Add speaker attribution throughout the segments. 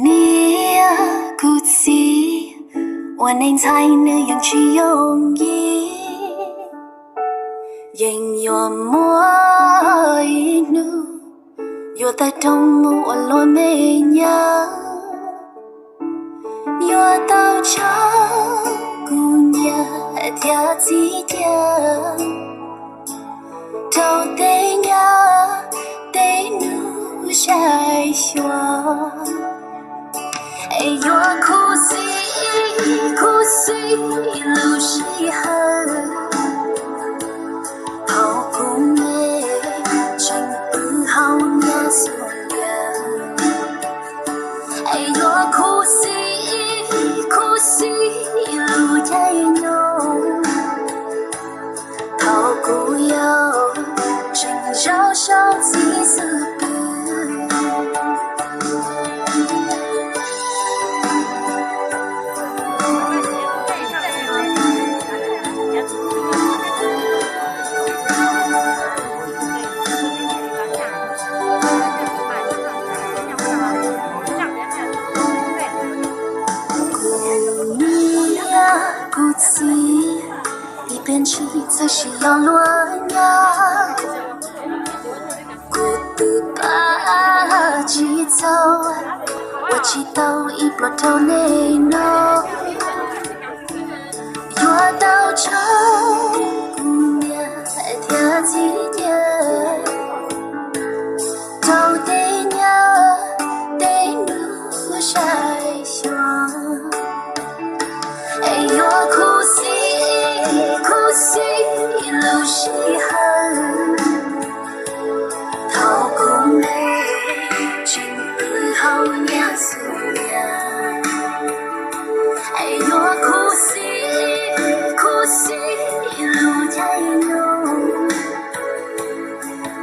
Speaker 1: 你啊，故事，我能猜你样去容易，仍有我一路，有带动我我落美呀，有到超姑娘跳起跳，头顶呀，得努晒雪。哎呦，苦西苦西路西恨，好姑妹真不好娘所愿。哎呦，苦西路太浓，好姑友真绕上几次病。故事一边去才需要落呀，孤独把节奏，我知道一波头内诺，我到处姑娘跳起跳，头顶呀得努晒雪。哎呦，苦西路西恨，好姑妹真不好娘所愿。哎呦，苦西路太浓，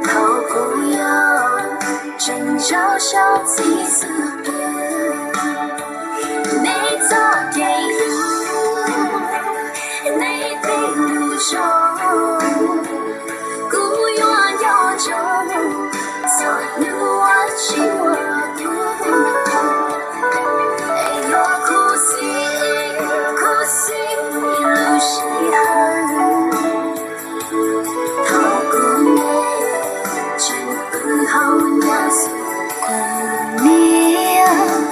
Speaker 1: 好姑友真绕上几次病。你早给孤鸳鸯中，才能我情我度。哎呦，苦西路西恨，好姑妹真不好娘所愿。你啊，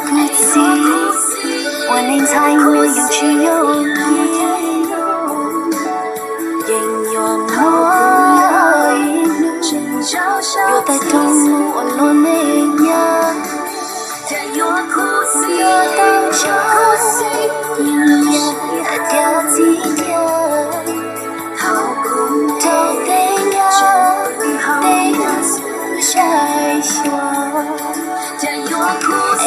Speaker 1: 故事，我能猜你样去容易。有带动我落美呀，有到超一路跳起跳，头顶呀得努晒雪。哎呦，苦西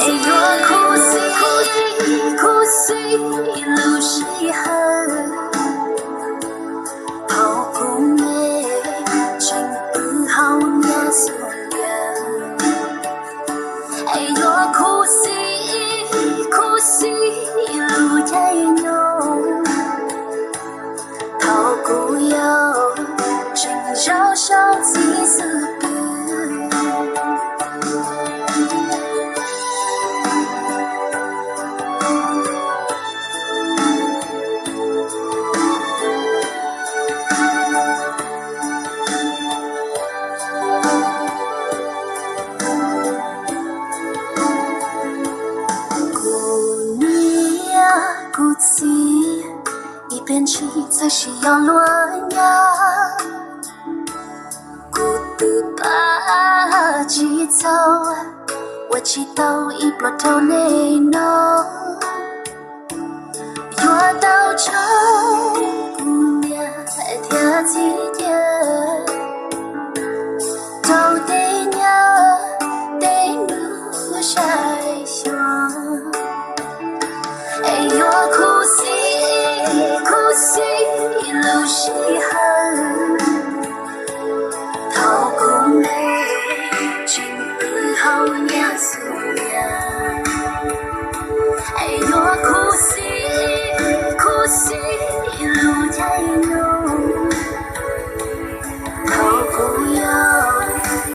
Speaker 1: 路西恨，好姑妹真不好娘所愿。哎呦，苦西路太浓，好姑友真绕上几次病。故事一边去才需要落呀，孤独把节奏，我知道一波头内诺，我到处姑娘跳起跳，头顶呀得努晒雪。哎呦，苦西路西恨，好姑妹真不好娘所